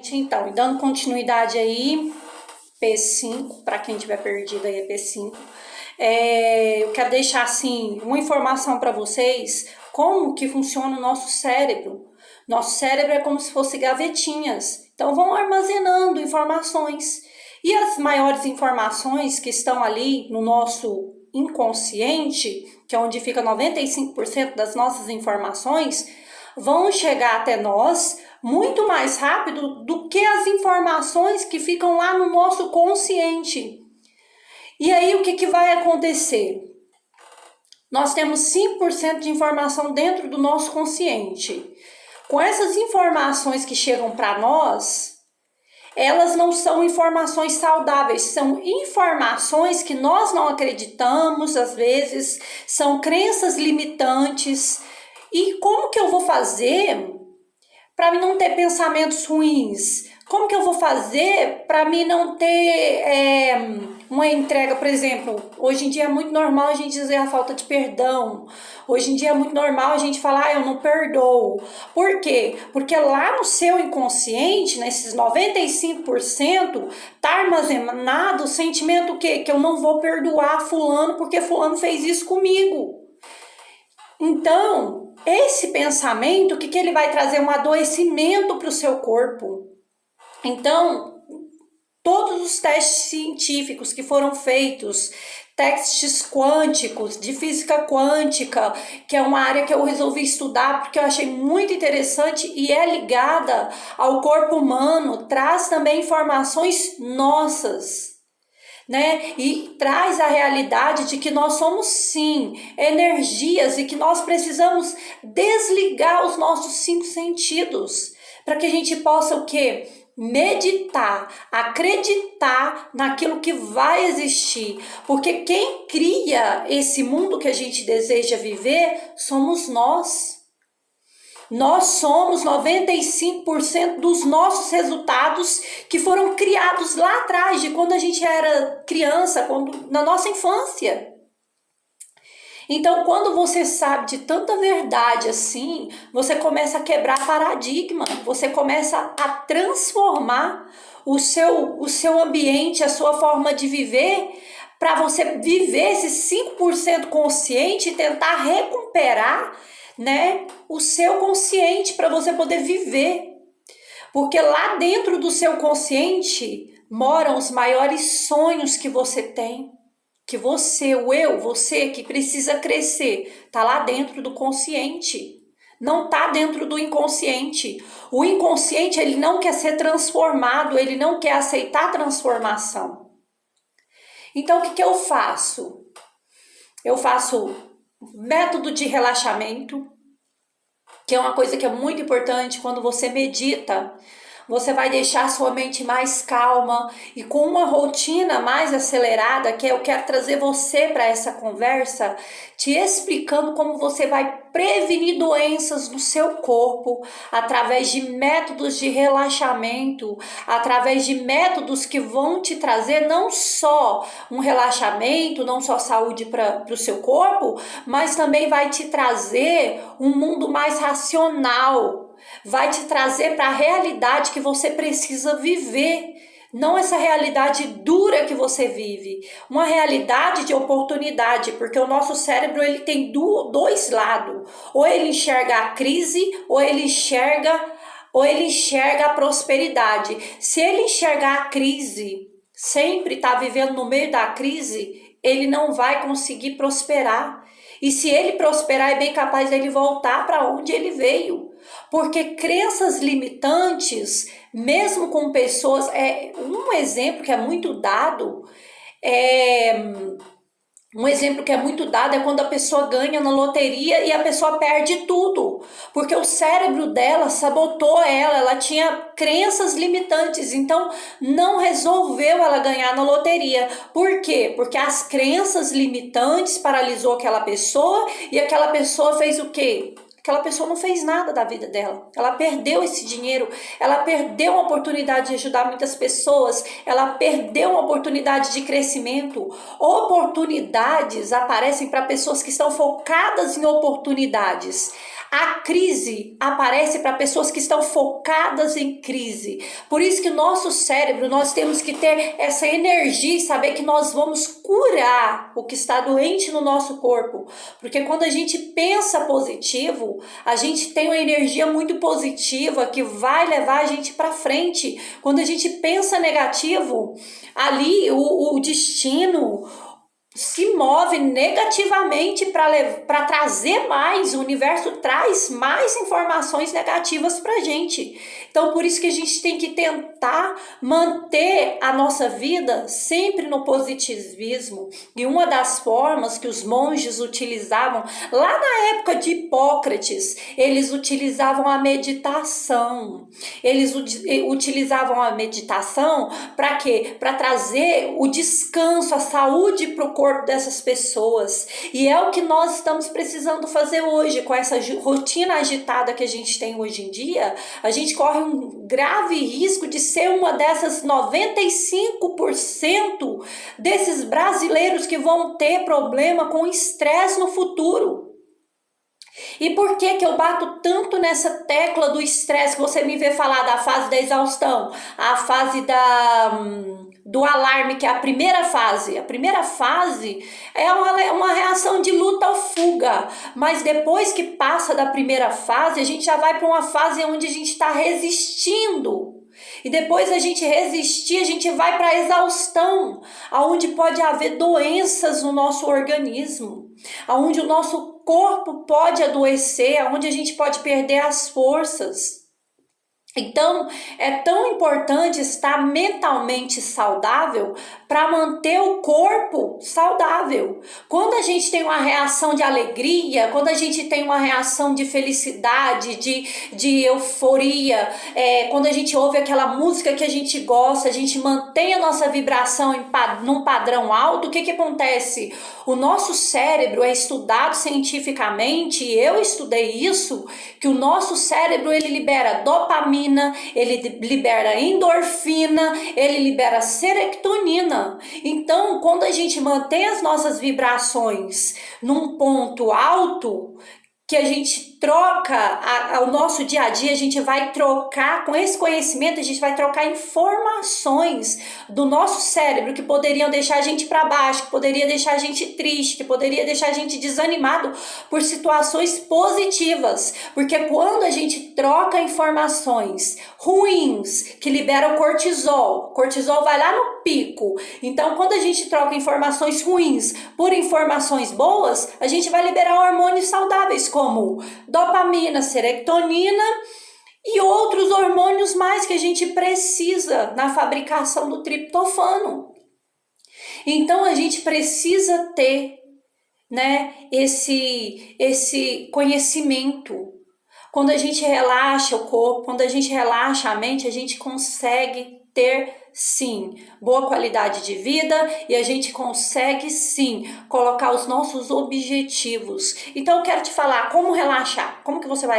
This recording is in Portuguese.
gente. Então, e dando continuidade aí, P5, para quem tiver perdido aí é P5. Eu quero deixar assim uma informação para vocês como que funciona o nosso cérebro. Nosso cérebro é como se fosse gavetinhas. Então vão armazenando informações. E as maiores informações que estão ali no nosso inconsciente, que é onde fica 95% das nossas informações, vão chegar até nós muito mais rápido do que as informações que ficam lá no nosso consciente. E aí o que vai acontecer? Nós temos 5% de informação dentro do nosso consciente. Com essas informações que chegam para nós, elas não são informações saudáveis, são informações que nós não acreditamos, às vezes, são crenças limitantes. E como que eu vou fazer para mim não ter pensamentos ruins? Como que eu vou fazer para mim não ter uma entrega, por exemplo, hoje em dia é muito normal a gente dizer a falta de perdão. Hoje em dia é muito normal a gente falar, eu não perdoo. Por quê? Porque lá no seu inconsciente, nesses 95%, tá armazenado o sentimento que eu não vou perdoar fulano porque fulano fez isso comigo. Então, esse pensamento, o que ele vai trazer? Um adoecimento para o seu corpo. Então, todos os testes científicos que foram feitos, testes quânticos, de física quântica, que é uma área que eu resolvi estudar porque eu achei muito interessante e é ligada ao corpo humano, traz também informações nossas, né? E traz a realidade de que nós somos sim energias e que nós precisamos desligar os nossos 5 sentidos para que a gente possa o quê? Meditar, acreditar naquilo que vai existir, porque quem cria esse mundo que a gente deseja viver somos nós. Nós somos 95% dos nossos resultados que foram criados lá atrás, de quando a gente era criança, na nossa infância. Então, quando você sabe de tanta verdade assim, você começa a quebrar paradigma, você começa a transformar o seu ambiente, a sua forma de viver, para você viver esse 5% consciente e tentar recuperar, né, o seu consciente para você poder viver. Porque lá dentro do seu consciente moram os maiores sonhos que você tem. Que você que precisa crescer, tá lá dentro do consciente. Não tá dentro do inconsciente. O inconsciente, ele não quer ser transformado, ele não quer aceitar a transformação. Então, o que eu faço? Eu faço método de relaxamento, que é uma coisa que é muito importante quando você medita. Você vai deixar sua mente mais calma e com uma rotina mais acelerada, que eu quero trazer você para essa conversa, te explicando como você vai prevenir doenças no seu corpo através de métodos de relaxamento, através de métodos que vão te trazer não só um relaxamento, não só saúde para o seu corpo, mas também vai te trazer um mundo mais racional. Vai te trazer para a realidade que você precisa viver, não essa realidade dura que você vive, uma realidade de oportunidade, porque o nosso cérebro ele tem dois lados, ou ele enxerga a crise, ou ele enxerga a prosperidade. Se ele enxergar a crise, sempre está vivendo no meio da crise, ele não vai conseguir prosperar. E se ele prosperar, é bem capaz dele voltar para onde ele veio. Porque crenças limitantes, mesmo com pessoas, um exemplo que é muito dado, é quando a pessoa ganha na loteria e a pessoa perde tudo, porque o cérebro dela sabotou ela tinha crenças limitantes, então não resolveu ela ganhar na loteria. Por quê? Porque as crenças limitantes paralisou aquela pessoa e aquela pessoa fez o quê? Aquela pessoa não fez nada da vida dela, ela perdeu esse dinheiro, ela perdeu a oportunidade de ajudar muitas pessoas, ela perdeu uma oportunidade de crescimento. Oportunidades aparecem para pessoas que estão focadas em oportunidades. A crise aparece para pessoas que estão focadas em crise. Por isso que o nosso cérebro, nós temos que ter essa energia e saber que nós vamos curar o que está doente no nosso corpo. Porque quando a gente pensa positivo, a gente tem uma energia muito positiva que vai levar a gente para frente. Quando a gente pensa negativo, ali o destino se move negativamente para trazer mais, o universo traz mais informações negativas para a gente. Então, por isso que a gente tem que tentar manter a nossa vida sempre no positivismo. E uma das formas que os monges utilizavam, lá na época de Hipócrates, eles utilizavam a meditação. Eles utilizavam a meditação para quê? Para trazer o descanso, a saúde para o corpo dessas pessoas. E é o que nós estamos precisando fazer hoje, com essa rotina agitada que a gente tem hoje em dia. A gente corre um grave risco de ser uma dessas 95% desses brasileiros que vão ter problema com estresse no futuro. E por que eu bato tanto nessa tecla do estresse que você me vê falar da fase da exaustão, a fase do alarme, que é a primeira fase? A primeira fase é uma reação de luta ou fuga, mas depois que passa da primeira fase, a gente já vai para uma fase onde a gente está resistindo. E depois a gente resistir, a gente vai para a exaustão, onde pode haver doenças no nosso organismo, onde o nosso corpo pode adoecer, onde a gente pode perder as forças. Então, é tão importante estar mentalmente saudável para manter o corpo saudável. Quando a gente tem uma reação de alegria, quando a gente tem uma reação de felicidade, de euforia, quando a gente ouve aquela música que a gente gosta, a gente mantém a nossa vibração num padrão alto, o que acontece? O nosso cérebro é estudado cientificamente, e eu estudei isso, que o nosso cérebro ele libera dopamina, ele libera endorfina, ele libera serotonina. Então, quando a gente mantém as nossas vibrações num ponto alto, que a gente troca o nosso dia a dia, a gente vai trocar, com esse conhecimento, a gente vai trocar informações do nosso cérebro que poderiam deixar a gente para baixo, que poderia deixar a gente triste, que poderia deixar a gente desanimado por situações positivas. Porque quando a gente troca informações ruins, que liberam o cortisol vai lá no pico. Então, quando a gente troca informações ruins por informações boas, a gente vai liberar hormônios saudáveis, como dopamina, serotonina e outros hormônios mais que a gente precisa na fabricação do triptofano. Então, a gente precisa ter, esse conhecimento. Quando a gente relaxa o corpo, quando a gente relaxa a mente, a gente consegue ter, sim, boa qualidade de vida e a gente consegue, sim, colocar os nossos objetivos. Então, eu quero te falar como relaxar, como que você vai